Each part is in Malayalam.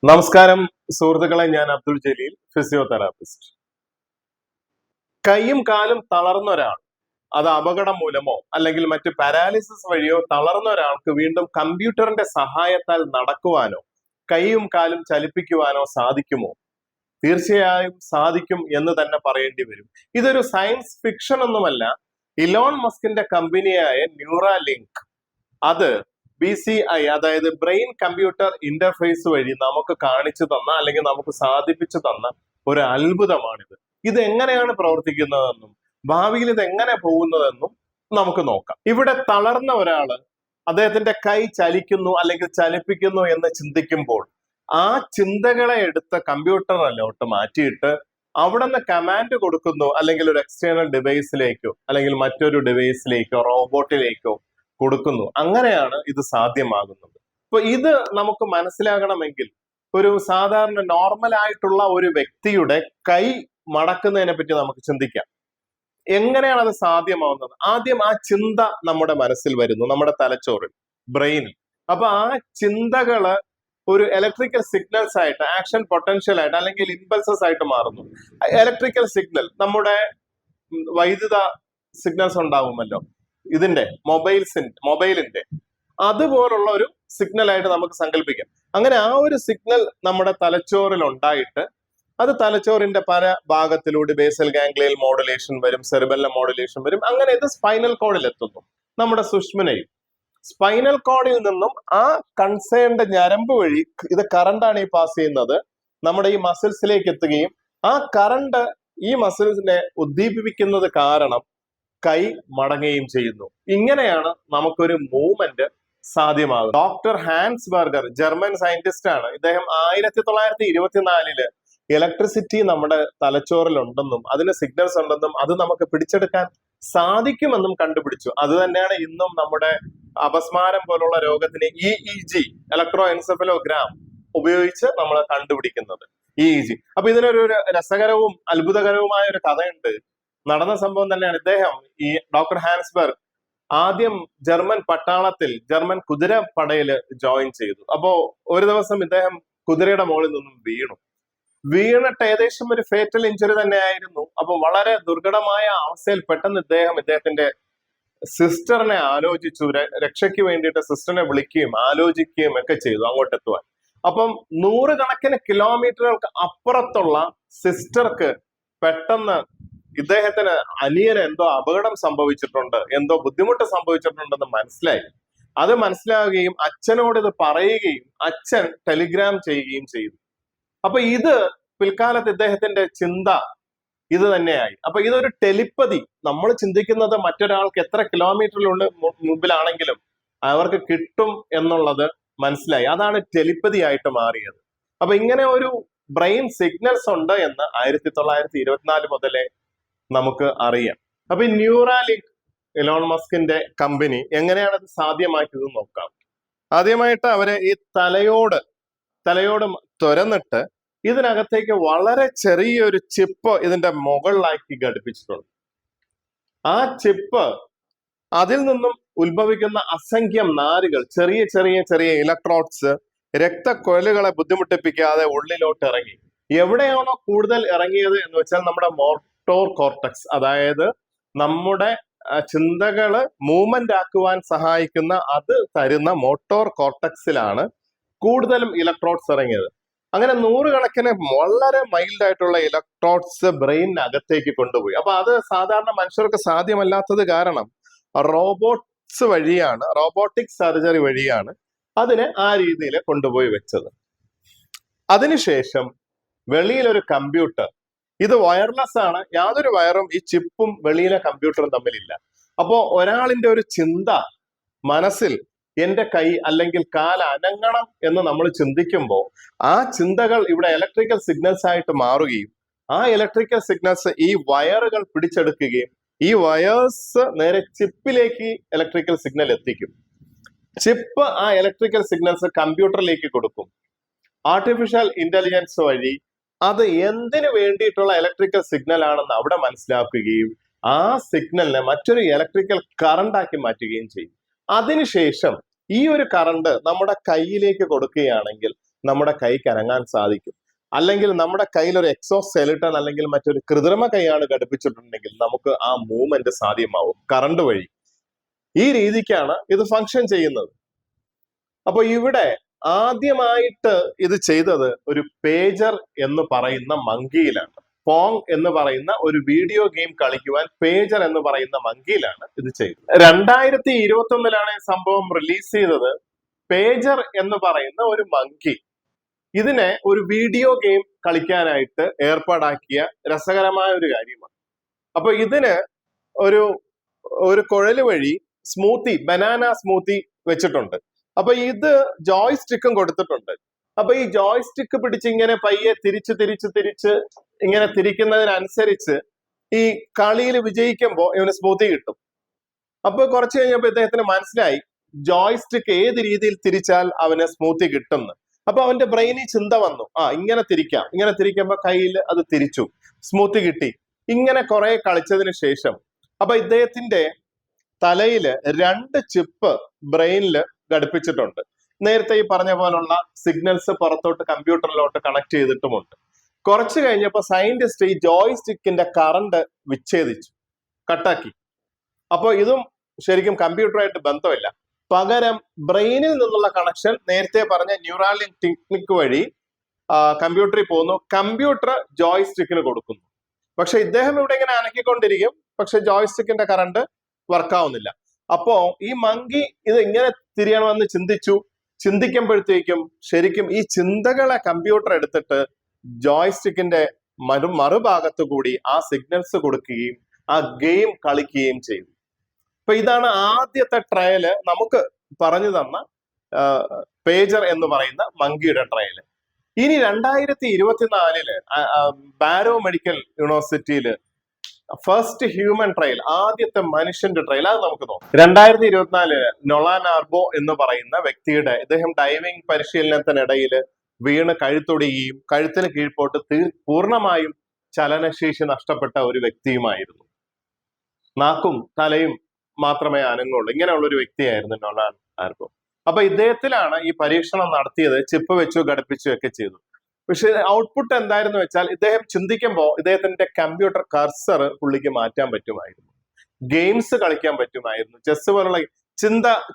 നമസ്കാരം സുഹൃത്തുക്കളെ, ഞാൻ അബ്ദുൾ ജലീൽ, ഫിസിയോതെറാപ്പിസ്റ്റ്. കൈയും കാലും തളർന്ന ഒരാൾ, അത് അപകടം മൂലമോ അല്ലെങ്കിൽ മറ്റ് പാരാലിസിസ് വഴിയോ തളർന്ന ഒരാൾക്ക് വീണ്ടും കമ്പ്യൂട്ടറിന്റെ സഹായത്താൽ നടക്കുവാനോ കൈയും കാലും ചലിപ്പിക്കുവാനോ സാധിക്കുമോ? തീർച്ചയായും സാധിക്കും എന്ന് തന്നെ പറയേണ്ടി വരും. ഇതൊരു സയൻസ് ഫിക്ഷൻ ഒന്നുമല്ല. ഇലോൺ മസ്കിന്റെ കമ്പനിയായ ന്യൂറാലിങ്ക് അത് BCI, അതായത് ബ്രെയിൻ കമ്പ്യൂട്ടർ ഇന്റർഫേസ് വഴി നമുക്ക് കാണിച്ചു തന്ന അല്ലെങ്കിൽ നമുക്ക് സാധിപ്പിച്ചു തന്ന ഒരു അത്ഭുതമാണിത്. ഇത് എങ്ങനെയാണ് പ്രവർത്തിക്കുന്നതെന്നും ഭാവിയിൽ ഇത് എങ്ങനെ പോകുന്നതെന്നും നമുക്ക് നോക്കാം. ഇവിടെ തളർന്ന ഒരാള് അദ്ദേഹത്തിന്റെ കൈ ചലിക്കുന്നു അല്ലെങ്കിൽ ചലിപ്പിക്കുന്നു എന്ന് ചിന്തിക്കുമ്പോൾ ആ ചിന്തകളെ എടുത്ത് കമ്പ്യൂട്ടറിലോട്ട് മാറ്റിയിട്ട് അവിടെ നിന്ന് കമാൻഡ് കൊടുക്കുന്നു, അല്ലെങ്കിൽ ഒരു എക്സ്റ്റേണൽ ഡിവൈസിലേക്കോ അല്ലെങ്കിൽ മറ്റൊരു ഡിവൈസിലേക്കോ റോബോട്ടിലേക്കോ കൊടുക്കുന്നു. അങ്ങനെയാണ് ഇത് സാധ്യമാകുന്നത്. അപ്പൊ ഇത് നമുക്ക് മനസ്സിലാകണമെങ്കിൽ ഒരു സാധാരണ നോർമൽ ആയിട്ടുള്ള ഒരു വ്യക്തിയുടെ കൈ മടക്കുന്നതിനെ പറ്റി നമുക്ക് ചിന്തിക്കാം. എങ്ങനെയാണ് അത് സാധ്യമാവുന്നത്? ആദ്യം ആ ചിന്ത നമ്മുടെ മനസ്സിൽ വരുന്നു, നമ്മുടെ തലച്ചോറിൽ, ബ്രെയിനിൽ. അപ്പൊ ആ ചിന്തകള് ഒരു ഇലക്ട്രിക്കൽ സിഗ്നൽസ് ആയിട്ട്, ആക്ഷൻ പൊട്ടൻഷ്യൽ ആയിട്ട് അല്ലെങ്കിൽ ഇമ്പൾസസ് ആയിട്ട് മാറുന്നു. ഇലക്ട്രിക്കൽ സിഗ്നൽ, നമ്മുടെ വൈദ്യുത സിഗ്നൽസ് ഉണ്ടാവുമല്ലോ, ഇതിന്റെ മൊബൈലിന്റെ അതുപോലുള്ള ഒരു സിഗ്നൽ ആയിട്ട് നമുക്ക് സങ്കല്പിക്കാം. അങ്ങനെ ആ ഒരു സിഗ്നൽ നമ്മുടെ തലച്ചോറിൽ ഉണ്ടായിട്ട് അത് തലച്ചോറിന്റെ പല ഭാഗത്തിലൂടെ ബേസൽ ഗാംഗ്ലിയൽ മോഡുലേഷൻ വരും, സെറിബെല്ലം മോഡുലേഷൻ വരും. അങ്ങനെ ഇത് സ്പൈനൽ കോഡിൽ എത്തുന്നു, നമ്മുടെ സുഷ്മനയിൽ. സ്പൈനൽ കോഡിൽ നിന്നും ആ കൺസേൺഡ് ഞരമ്പ് വഴി ഇത് കറണ്ടാണ് ഈ പാസ് ചെയ്യുന്നത്, നമ്മുടെ ഈ മസിൽസിലേക്ക് എത്തുകയും ആ കറണ്ട് ഈ മസിൽസിനെ ഉദ്ദീപിപ്പിക്കുന്നത് കാരണം കൈ മടങ്ങുകയും ചെയ്യുന്നു. ഇങ്ങനെയാണ് നമുക്കൊരു മൂവ്മെന്റ് സാധ്യമാകുന്നത്. Doctor Hans Berger, German scientist ആണ്. ഇദ്ദേഹം 1924 ഇലക്ട്രിസിറ്റി നമ്മുടെ തലച്ചോറിൽ ഉണ്ടെന്നും അതിന് സിഗ്നൽസ് ഉണ്ടെന്നും അത് നമുക്ക് പിടിച്ചെടുക്കാൻ സാധിക്കുമെന്നും കണ്ടുപിടിച്ചു. അത് തന്നെയാണ് ഇന്നും നമ്മുടെ അപസ്മാരം പോലുള്ള രോഗത്തിന് EEG, ഇലക്ട്രോ എൻസെഫലോഗ്രാം ഉപയോഗിച്ച് നമ്മൾ കണ്ടുപിടിക്കുന്നത്. EEG. അപ്പൊ ഇതിനൊരു രസകരവും അത്ഭുതകരവുമായ ഒരു കഥയുണ്ട്. നടന്ന സംഭവം തന്നെയാണ്. ഇദ്ദേഹം, ഈ ഡോക്ടർ ഹാൻസ്ബർഗ്, ആദ്യം ജർമ്മൻ പട്ടാളത്തിൽ, ജർമ്മൻ കുതിരപ്പടയിൽ ജോയിൻ ചെയ്തു. അപ്പോ ഒരു ദിവസം ഇദ്ദേഹം കുതിരയുടെ മുകളിൽ നിന്നും വീണിട്ട് ഏകദേശം ഒരു ഫേറ്റൽ ഇഞ്ചുറി തന്നെ ആയിരുന്നു. അപ്പൊ വളരെ ദുർഘടമായ അവസ്ഥയിൽ പെട്ടെന്ന് ഇദ്ദേഹത്തിന്റെ സിസ്റ്ററിനെ ആലോചിച്ചു. രക്ഷയ്ക്ക് വേണ്ടിയിട്ട് സിസ്റ്ററിനെ വിളിക്കുകയും ആലോചിക്കുകയും ഒക്കെ ചെയ്തു അങ്ങോട്ട് എത്തുവാൻ. അപ്പം 100 കിലോമീറ്ററുകൾക്ക് അപ്പുറത്തുള്ള സിസ്റ്റർക്ക് പെട്ടെന്ന് ഇദ്ദേഹത്തിന് അനിയന് എന്തോ അപകടം സംഭവിച്ചിട്ടുണ്ട്, എന്തോ ബുദ്ധിമുട്ട് സംഭവിച്ചിട്ടുണ്ടെന്ന് മനസ്സിലായി. അത് മനസ്സിലാവുകയും അച്ഛനോട് ഇത് പറയുകയും അച്ഛൻ ടെലിഗ്രാം ചെയ്യുകയും ചെയ്തു. അപ്പൊ ഇത് പിൽക്കാലത്ത് ഇദ്ദേഹത്തിന്റെ ചിന്ത ഇത് തന്നെയായി. അപ്പൊ ഇതൊരു ടെലിപ്പതി. നമ്മൾ ചിന്തിക്കുന്നത് മറ്റൊരാൾക്ക് എത്ര കിലോമീറ്ററിലുണ്ട് മുമ്പിലാണെങ്കിലും അവർക്ക് കിട്ടും എന്നുള്ളത് മനസ്സിലായി. അതാണ് ടെലിപ്പതി ആയിട്ട് മാറിയത്. അപ്പൊ ഇങ്ങനെ ഒരു ബ്രെയിൻ സിഗ്നൽസ് ഉണ്ട് എന്ന് 1924 മുതലേ നമുക്ക് അറിയാം. അപ്പൊ ഈ ന്യൂറാലിങ്ക്, ഇലോൺ മസ്കിന്റെ കമ്പനി, എങ്ങനെയാണ് അത് സാധ്യമാക്കിയത് നോക്കാം. ആദ്യമായിട്ട് അവര് ഈ തലയോട് തുരന്നിട്ട് ഇതിനകത്തേക്ക് വളരെ ചെറിയൊരു ചിപ്പ് ഇതിന്റെ മുകളിലാക്കി ഘടിപ്പിച്ചിട്ടുണ്ട്. ആ ചിപ്പ്, അതിൽ നിന്നും ഉത്ഭവിക്കുന്ന അസംഖ്യം നാരുകൾ, ചെറിയ ചെറിയ ചെറിയ ഇലക്ട്രോഡ്സ് രക്തക്കൊഴലുകളെ ബുദ്ധിമുട്ടിപ്പിക്കാതെ ഉള്ളിലോട്ട് ഇറങ്ങി. എവിടെയാണോ കൂടുതൽ ഇറങ്ങിയത് എന്ന് വെച്ചാൽ നമ്മുടെ മോട്ടോർ കോർട്ടക്സ്, അതായത് നമ്മുടെ ചിന്തകള് മൂവ്മെന്റ് ആക്കുവാൻ സഹായിക്കുന്ന അത് തരുന്ന മോട്ടോർ കോർട്ടക്സിലാണ് കൂടുതലും ഇലക്ട്രോഡ്സ് ഇറങ്ങിയത്. അങ്ങനെ 100 വളരെ മൈൽഡ് ആയിട്ടുള്ള ഇലക്ട്രോഡ്സ് ബ്രെയിനകത്തേക്ക് കൊണ്ടുപോയി. അപ്പൊ അത് സാധാരണ മനുഷ്യർക്ക് സാധ്യമല്ലാത്തത് കാരണം റോബോട്ടിക് സർജറി വഴിയാണ് അതിനെ ആ രീതിയിൽ കൊണ്ടുപോയി വെച്ചത്. അതിനുശേഷം വെളിയിലൊരു കമ്പ്യൂട്ടർ, ഇത് വയർലെസ് ആണ്, യാതൊരു വയറും ഈ ചിപ്പും വെളിയിലെ കമ്പ്യൂട്ടറും തമ്മിലില്ല. അപ്പോ ഒരാളിന്റെ ഒരു ചിന്ത മനസ്സിൽ, എന്റെ കൈ അല്ലെങ്കിൽ കാൽ അനങ്ങണം എന്ന് നമ്മൾ ചിന്തിക്കുമ്പോൾ ആ ചിന്തകൾ ഇവിടെ ഇലക്ട്രിക്കൽ സിഗ്നൽസ് ആയിട്ട് മാറുകയും ആ ഇലക്ട്രിക്കൽ സിഗ്നൽസ് ഈ വയറുകൾ പിടിച്ചെടുക്കുകയും ഈ വയേഴ്സ് നേരെ ചിപ്പിലേക്ക് ഇലക്ട്രിക്കൽ സിഗ്നൽ എത്തിക്കും. ചിപ്പ് ആ ഇലക്ട്രിക്കൽ സിഗ്നൽസ് കമ്പ്യൂട്ടറിലേക്ക് കൊടുക്കും. ആർട്ടിഫിഷ്യൽ ഇന്റലിജൻസ് വഴി അത് എന്തിനു വേണ്ടിയിട്ടുള്ള ഇലക്ട്രിക്കൽ സിഗ്നൽ ആണെന്ന് അവിടെ മനസ്സിലാക്കുകയും ആ സിഗ്നലിനെ മറ്റൊരു ഇലക്ട്രിക്കൽ കറണ്ട് ആക്കി മാറ്റുകയും ചെയ്യും. അതിനുശേഷം ഈ ഒരു കറണ്ട് നമ്മുടെ കയ്യിലേക്ക് കൊടുക്കുകയാണെങ്കിൽ നമ്മുടെ കൈക്ക് അനങ്ങാൻ സാധിക്കും. അല്ലെങ്കിൽ നമ്മുടെ കയ്യിൽ ഒരു എക്സോസ്കെലിട്ടൺ അല്ലെങ്കിൽ മറ്റൊരു കൃത്രിമ കൈയാണ് ഘടിപ്പിച്ചിട്ടുണ്ടെങ്കിൽ നമുക്ക് ആ മൂവ്മെന്റ് സാധ്യമാവും കറണ്ട് വഴി. ഈ രീതിക്കാണ് ഇത് ഫങ്ഷൻ ചെയ്യുന്നത്. അപ്പൊ ഇവിടെ ആദ്യമായിട്ട് ഇത് ചെയ്തത് ഒരു പേജർ എന്ന് പറയുന്ന മങ്കിയിലാണ്. പോങ് എന്ന് പറയുന്ന ഒരു വീഡിയോ ഗെയിം കളിക്കുവാൻ പേജർ എന്ന് പറയുന്ന മങ്കിയിലാണ് ഇത് ചെയ്തത്. 2021 ഈ സംഭവം റിലീസ് ചെയ്തത്. പേജർ എന്ന് പറയുന്ന ഒരു മങ്കി ഇതിനെ ഒരു വീഡിയോ ഗെയിം കളിക്കാനായിട്ട് ഏർപ്പാടാക്കിയ രസകരമായ ഒരു കാര്യമാണ്. അപ്പൊ ഇതിന് ഒരു കുഴല് വഴി ബനാന സ്മൂത്തി വെച്ചിട്ടുണ്ട്. അപ്പൊ ഇത് ജോയ് സ്റ്റിക്കും കൊടുത്തിട്ടുണ്ട്. അപ്പൊ ഈ ജോയ് സ്റ്റിക്ക് പിടിച്ച് ഇങ്ങനെ പയ്യെ തിരിച്ച് ഇങ്ങനെ തിരിക്കുന്നതിനനുസരിച്ച് ഈ കളിയിൽ വിജയിക്കുമ്പോൾ ഇവന് സ്മൂത്തി കിട്ടും. അപ്പൊ കുറച്ച് കഴിഞ്ഞപ്പോ ഇദ്ദേഹത്തിന് മനസ്സിലായി ജോയ് സ്റ്റിക്ക് ഏത് രീതിയിൽ തിരിച്ചാൽ അവന് സ്മൂത്തി കിട്ടും. അപ്പൊ അവന്റെ ബ്രെയിനിൽ ചിന്ത വന്നു, ഇങ്ങനെ തിരിക്കുമ്പോ കയ്യിൽ അത് തിരിച്ചു, സ്മൂത്തി കിട്ടി. ഇങ്ങനെ കുറെ കളിച്ചതിന് ശേഷം അപ്പൊ ഇദ്ദേഹത്തിന്റെ തലയില് 2 ചിപ്പ് ബ്രെയിനിൽ ഘടിപ്പിച്ചിട്ടുണ്ട്. നേരത്തെ ഈ പറഞ്ഞ പോലുള്ള സിഗ്നൽസ് പുറത്തോട്ട് കമ്പ്യൂട്ടറിലോട്ട് കണക്ട് ചെയ്തിട്ടുമുണ്ട്. കുറച്ച് കഴിഞ്ഞപ്പോൾ സയന്റിസ്റ്റ് ഈ ജോയ് സ്റ്റിക്കിന്റെ കറണ്ട് വിച്ഛേദിച്ചു, കട്ടാക്കി. അപ്പോൾ ഇതും ശരിക്കും കമ്പ്യൂട്ടറായിട്ട് ബന്ധമില്ല. പകരം ബ്രെയിനിൽ നിന്നുള്ള കണക്ഷൻ നേരത്തെ പറഞ്ഞ ന്യൂറാലിങ്ക് ടെക്നിക് വഴി കമ്പ്യൂട്ടറിൽ പോകുന്നു. കമ്പ്യൂട്ടർ ജോയ് സ്റ്റിക്കിന് കൊടുക്കുന്നു. പക്ഷെ ഇദ്ദേഹം ഇവിടെ ഇങ്ങനെ അനക്കിക്കൊണ്ടിരിക്കും, പക്ഷെ ജോയ് സ്റ്റിക്കിന്റെ കറണ്ട് വർക്കാവുന്നില്ല. അപ്പോ ഈ മങ്കി ഇത് ഇങ്ങനെ തിരിയണമെന്ന് ചിന്തിക്കുമ്പോഴത്തേക്കും ശരിക്കും ഈ ചിന്തകളെ കമ്പ്യൂട്ടർ എടുത്തിട്ട് ജോയ് സ്റ്റിക്കിന്റെ മറുഭാഗത്തു കൂടി ആ സിഗ്നൽസ് കൊടുക്കുകയും ആ ഗെയിം കളിക്കുകയും ചെയ്തു. അപ്പൊ ഇതാണ് ആദ്യത്തെ ട്രയല് നമുക്ക് പറഞ്ഞു തന്ന പേജർ എന്ന് പറയുന്ന മങ്കിയുടെ ട്രയല്. ഇനി 2024 ബാരോ മെഡിക്കൽ യൂണിവേഴ്സിറ്റിയില് ഫസ്റ്റ് ഹ്യൂമൻ ട്രയൽ, ആദ്യത്തെ മനുഷ്യന്റെ ട്രയൽ, അത് നമുക്ക് നോക്കാം. 2024 നൊളാൻ ആർബോ എന്ന് പറയുന്ന വ്യക്തിയുടെ ഇദ്ദേഹം ഡൈവിംഗ് പരിശീലനത്തിനിടയിൽ വീണ് കഴുത്തൊടിയുകയും കഴുത്തിന് കീഴ്പോട്ട് പൂർണ്ണമായും ചലനശേഷി നഷ്ടപ്പെട്ട ഒരു വ്യക്തിയുമായിരുന്നു. നാക്കും തലയും മാത്രമേ അനങ്ങുള്ളൂ. ഇങ്ങനെയുള്ള ഒരു വ്യക്തിയായിരുന്നു നൊളാൻ ആർബോ. അപ്പൊ ഇദ്ദേഹത്തിലാണ് ഈ പരീക്ഷണം നടത്തിയത്. ചിപ്പ് വെച്ചു ഘടിപ്പിച്ചു ഒക്കെ ചെയ്തു. പക്ഷെ ഔട്ട്പുട്ട് എന്തായിരുന്നു വെച്ചാൽ ഇദ്ദേഹം ചിന്തിക്കുമ്പോൾ ഇദ്ദേഹത്തിന്റെ കമ്പ്യൂട്ടർ കർസർ പുള്ളിക്ക് മാറ്റാൻ പറ്റുമായിരുന്നു, ഗെയിംസ് കളിക്കാൻ പറ്റുമായിരുന്നു, ചെസ് പോലുള്ള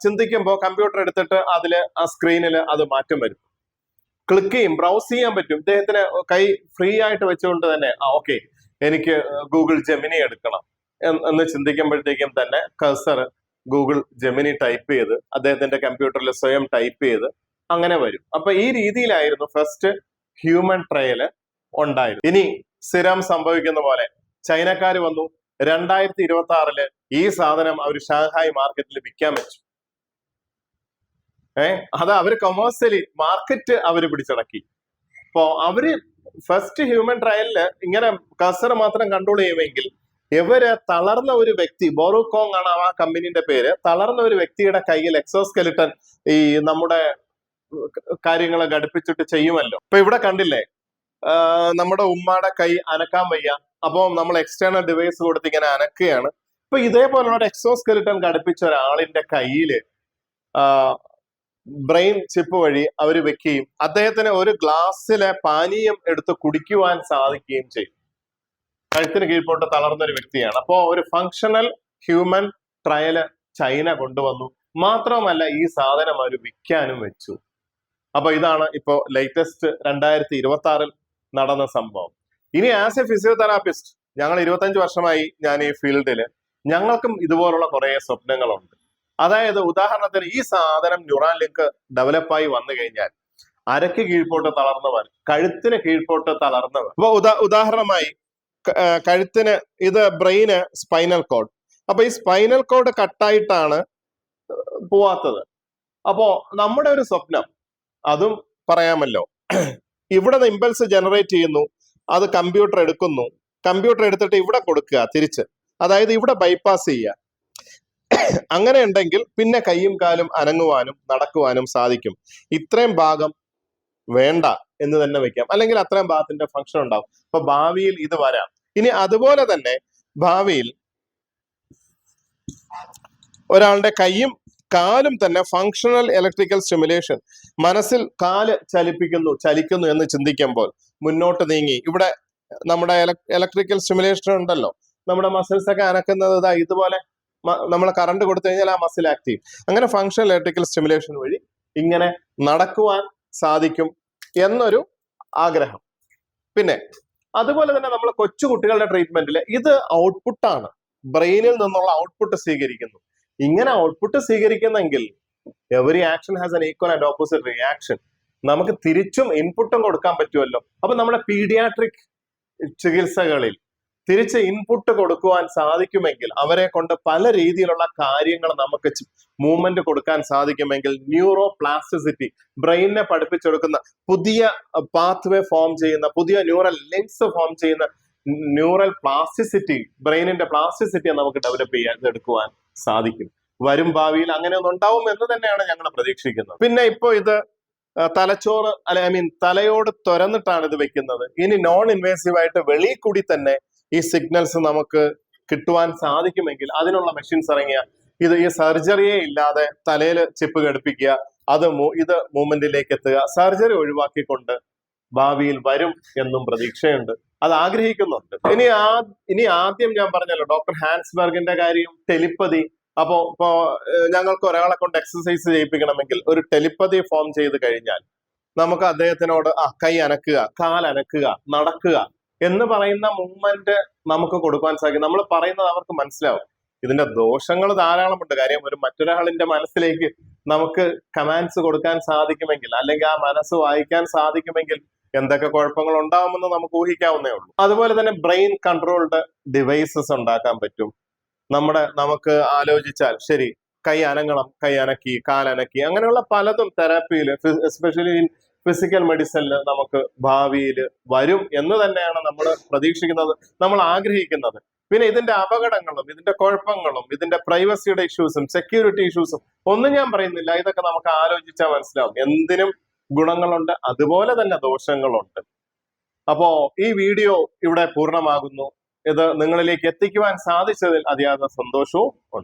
ചിന്തിക്കുമ്പോൾ കമ്പ്യൂട്ടർ എടുത്തിട്ട് ആ സ്ക്രീനിൽ അത് മാറ്റം വരും, ക്ലിക്ക് ചെയ്യും, ബ്രൗസ് ചെയ്യാൻ പറ്റും. ഇദ്ദേഹത്തിന് കൈ ഫ്രീ ആയിട്ട് വെച്ചുകൊണ്ട് തന്നെ ഓക്കെ എനിക്ക് ഗൂഗിൾ ജെമിനി എടുക്കണം എന്ന് ചിന്തിക്കുമ്പോഴത്തേക്കും തന്നെ കർസർ ഗൂഗിൾ ജെമിനി ടൈപ്പ് ചെയ്ത് അദ്ദേഹത്തിന്റെ കമ്പ്യൂട്ടറിൽ സ്വയം ടൈപ്പ് ചെയ്ത് അങ്ങനെ വരും. അപ്പൊ ഈ രീതിയിലായിരുന്നു ഫസ്റ്റ് ഹ്യൂമൻ ട്രയല് ഉണ്ടായിരുന്നു. ഇനി സ്ഥിരം സംഭവിക്കുന്ന പോലെ ചൈനക്കാർ വന്നു. 2026 ഈ സാധനം അവർ ഷാങ്ഹായ് മാർക്കറ്റിൽ വിൽക്കാൻ വെച്ചു. അത് അവര് കൊമേഴ്സ്യലി മാർക്കറ്റ് അവര് പിടിച്ചടക്കി. അപ്പോ അവര് ഫസ്റ്റ് ഹ്യൂമൻ ട്രയലില് ഇങ്ങനെ കസർ മാത്രം കൺട്രോൾ ചെയ്യുമെങ്കിൽ ഇവര് തളർന്ന ഒരു വ്യക്തി, ബോറുകോങ് ആണ് ആ കമ്പനിയുടെ പേര്, തളർന്ന ഒരു വ്യക്തിയുടെ കയ്യിൽ എക്സോസ്കെലിട്ടൺ ഈ നമ്മുടെ കാര്യങ്ങളെ ഘടിപ്പിച്ചിട്ട് ചെയ്യുമല്ലോ. ഇപ്പൊ ഇവിടെ കണ്ടില്ലേ, നമ്മുടെ ഉമ്മയുടെ കൈ അനക്കാൻ വയ്യ, അപ്പൊ നമ്മൾ എക്സ്റ്റേണൽ ഡിവൈസ് കൊടുത്ത് ഇങ്ങനെ അനക്കുകയാണ്. ഇപ്പൊ ഇതേപോലുള്ള ഒരു എക്സോസ്കെലിട്ടൺ ഘടിപ്പിച്ച ഒരാളിന്റെ കയ്യില് ബ്രെയിൻ ചിപ്പ് വഴി അവർ വെക്കുകയും അദ്ദേഹത്തിന് ഒരു ഗ്ലാസ്സിലെ പാനീയം എടുത്ത് കുടിക്കുവാൻ സാധിക്കുകയും ചെയ്യും. കഴുത്തിന് കീഴ്പോട്ട് തളർന്ന ഒരു വ്യക്തിയാണ്. അപ്പോ ഒരു ഫങ്ഷണൽ ഹ്യൂമൻ ട്രയല് ചൈന കൊണ്ടുവന്നു. മാത്രമല്ല ഈ സാധനം അവർ വിൽക്കാനും വെച്ചു. അപ്പൊ ഇതാണ് ഇപ്പോ ലേറ്റസ്റ്റ് 2026 നടന്ന സംഭവം. ഇനി ആസ് എ ഫിസിയോതെറാപ്പിസ്റ്റ്, ഞങ്ങൾ 25 വർഷമായി ഞാൻ ഈ ഫീൽഡില്, ഞങ്ങൾക്കും ഇതുപോലുള്ള കുറെ സ്വപ്നങ്ങളുണ്ട്. അതായത് ഉദാഹരണത്തിന് ഈ സാധനം ന്യൂറാൻ ലിങ്ക് ഡെവലപ്പായി വന്നു കഴിഞ്ഞാൽ അരക്ക് കീഴ്പോട്ട് തളർന്നവർ, കഴുത്തിന് കീഴ്പോട്ട് തളർന്നവർ, അപ്പൊ ഉദാഹരണമായി കഴുത്തിന് ഇത് ബ്രെയിന് സ്പൈനൽ കോഡ്. അപ്പൊ ഈ സ്പൈനൽ കോഡ് കട്ടായിട്ടാണ് പോവാത്തത്. അപ്പോ നമ്മുടെ ഒരു സ്വപ്നം, അതും പറയാമല്ലോ, ഇവിടെ നിന്ന് ഇമ്പൾസ് ജനറേറ്റ് ചെയ്യുന്നു, അത് കമ്പ്യൂട്ടർ എടുക്കുന്നു, കമ്പ്യൂട്ടർ എടുത്തിട്ട് ഇവിടെ കൊടുക്കുക തിരിച്ച്, അതായത് ഇവിടെ ബൈപ്പാസ് ചെയ്യുക. അങ്ങനെ ഉണ്ടെങ്കിൽ പിന്നെ കൈയും കാലും അനങ്ങുവാനും നടക്കുവാനും സാധിക്കും. ഇത്രയും ഭാഗം വേണ്ട എന്ന് തന്നെ വെക്കാം, അല്ലെങ്കിൽ അത്രയും ഭാഗത്തിന്റെ ഫംഗ്ഷൻ ഉണ്ടാവും. അപ്പൊ ഭാവിയിൽ ഇത് വരാം. ഇനി അതുപോലെ തന്നെ ഭാവിയിൽ ഒരാളുടെ കൈയും കാലും തന്നെ ഫങ്ഷണൽ ഇലക്ട്രിക്കൽ സ്റ്റിമുലേഷൻ, മനസ്സിൽ കാല് ചലിക്കുന്നു എന്ന് ചിന്തിക്കുമ്പോൾ മുന്നോട്ട് നീങ്ങി ഇവിടെ നമ്മുടെ ഇലക്ട്രിക്കൽ സ്റ്റിമുലേഷൻ ഉണ്ടല്ലോ, നമ്മുടെ മസിൽസ് ഒക്കെ അനക്കുന്നത് ഇതുപോലെ നമ്മൾ കറണ്ട് കൊടുത്തു കഴിഞ്ഞാൽ ആ മസിൽ ആക്റ്റീവ്. അങ്ങനെ ഫങ്ഷണൽ ഇലക്ട്രിക്കൽ സ്റ്റിമുലേഷൻ വഴി ഇങ്ങനെ നടക്കുവാൻ സാധിക്കും എന്നൊരു ആഗ്രഹം. പിന്നെ അതുപോലെ തന്നെ നമ്മൾ കൊച്ചു കുട്ടികളുടെ ട്രീറ്റ്മെന്റിൽ ഇത് ഔട്ട്പുട്ടാണ്, ബ്രെയിനിൽ നിന്നുള്ള ഔട്ട്പുട്ട് സ്വീകരിക്കുന്നു. ഇങ്ങനെ ഔട്ട്പുട്ട് സ്വീകരിക്കുന്നെങ്കിൽ every action has an equal and opposite reaction. നമുക്ക് തിരിച്ചും ഇൻപുട്ടും കൊടുക്കാൻ പറ്റുമല്ലോ. അപ്പൊ നമ്മുടെ പീഡിയാട്രിക് ചികിത്സകളിൽ തിരിച്ച് ഇൻപുട്ട് കൊടുക്കുവാൻ സാധിക്കുമെങ്കിൽ, അവരെ കൊണ്ട് പല രീതിയിലുള്ള കാര്യങ്ങൾ നമുക്ക് മൂവ്മെന്റ് കൊടുക്കാൻ സാധിക്കുമെങ്കിൽ, ന്യൂറോ പ്ലാസ്റ്റിസിറ്റി, ബ്രെയിനിനെ പഠിപ്പിച്ചെടുക്കുന്ന പുതിയ പാത്വേ ഫോം ചെയ്യുന്ന, പുതിയ ന്യൂറൽ ലിങ്ക്സ് ഫോം ചെയ്യുന്ന ന്യൂറൽ പ്ലാസ്റ്റിസിറ്റി, ബ്രെയിനിന്റെ പ്ലാസ്റ്റിസിറ്റിയെ നമുക്ക് ഡെവലപ്പ് എടുക്കുവാൻ സാധിക്കും. വരും ഭാവിയിൽ അങ്ങനെ ഒന്നും ഉണ്ടാവും എന്ന് തന്നെയാണ് ഞങ്ങൾ പ്രതീക്ഷിക്കുന്നത്. പിന്നെ ഇപ്പോ ഇത് തലച്ചോറ് തലയോട് തുറന്നിട്ടാണ് ഇത് വെക്കുന്നത്. ഇനി നോൺ ഇൻവേസീവ് ആയിട്ട് വെളിയിൽ കൂടി തന്നെ ഈ സിഗ്നൽസ് നമുക്ക് കിട്ടുവാൻ സാധിക്കുമെങ്കിൽ അതിനുള്ള മെഷീൻസ് ഇറങ്ങിയ ഈ സർജറിയെ ഇല്ലാതെ തലയിൽ ചിപ്പ് ഘടിപ്പിക്കുക, ഇത് മൂവ്മെന്റിലേക്ക് എത്തുക, സർജറി ഒഴിവാക്കിക്കൊണ്ട് ഭാവിയിൽ വരും എന്നും പ്രതീക്ഷയുണ്ട്, അത് ആഗ്രഹിക്കുന്നുണ്ട്. ഇനി ആദ്യം ഞാൻ പറഞ്ഞല്ലോ ഡോക്ടർ ഹാൻസ്ബർഗിന്റെ കാര്യം, ടെലിപ്പതി. ഇപ്പോ ഞങ്ങൾക്ക് ഒരാളെ കൊണ്ട് എക്സസൈസ് ചെയ്യിപ്പിക്കണമെങ്കിൽ ഒരു ടെലിപ്പതി ഫോം ചെയ്ത് കഴിഞ്ഞാൽ നമുക്ക് അദ്ദേഹത്തിനോട് കൈ അനക്കുക, കാലനക്കുക, നടക്കുക എന്ന് പറയുന്ന മൂവ്മെന്റ് നമുക്ക് കൊടുക്കാൻ സാധിക്കും. നമ്മൾ പറയുന്നത് അവർക്ക് മനസ്സിലാവും. ഇതിന്റെ ദോഷങ്ങൾ ധാരാളമുണ്ട്. കാര്യം മറ്റൊരാളിന്റെ മനസ്സിലേക്ക് നമുക്ക് കമാൻഡ്സ് കൊടുക്കാൻ സാധിക്കുമെങ്കിൽ, അല്ലെങ്കിൽ ആ മനസ്സ് വായിക്കാൻ സാധിക്കുമെങ്കിൽ എന്തൊക്കെ കുഴപ്പങ്ങൾ ഉണ്ടാവുമെന്ന് നമുക്ക് ഊഹിക്കാവുന്നേ ഉള്ളൂ. അതുപോലെ തന്നെ ബ്രെയിൻ കൺട്രോൾഡ് ഡിവൈസസ് ഉണ്ടാക്കാൻ പറ്റും. നമുക്ക് ആലോചിച്ചാൽ ശരി, കൈ അനങ്ങണം, കൈ അനക്കി, കാലനക്കി, അങ്ങനെയുള്ള പലതും തെറാപ്പിയിൽ, എസ്പെഷ്യലി ഫിസിക്കൽ മെഡിസിനിൽ നമുക്ക് ഭാവിയിൽ വരും എന്ന് തന്നെയാണ് നമ്മൾ പ്രതീക്ഷിക്കുന്നത്, നമ്മൾ ആഗ്രഹിക്കുന്നത്. പിന്നെ ഇതിന്റെ അപകടങ്ങളും ഇതിന്റെ കുഴപ്പങ്ങളും ഇതിന്റെ പ്രൈവസിയുടെ ഇഷ്യൂസും സെക്യൂരിറ്റി ഇഷ്യൂസും ഒന്നും ഞാൻ പറയുന്നില്ല. ഇതൊക്കെ നമുക്ക് ആലോചിച്ചാൽ മനസ്സിലാവും. എന്തിനും ഗുണങ്ങളുണ്ട്, അതുപോലെ തന്നെ ദോഷങ്ങളുണ്ട്. അപ്പോ ഈ വീഡിയോ ഇവിടെ പൂർണ്ണമാകുന്നു. ഇത് നിങ്ങളിലേക്ക് എത്തിക്കുവാൻ സാധിച്ചതിൽ അതിയായ സന്തോഷവും ഉണ്ട്.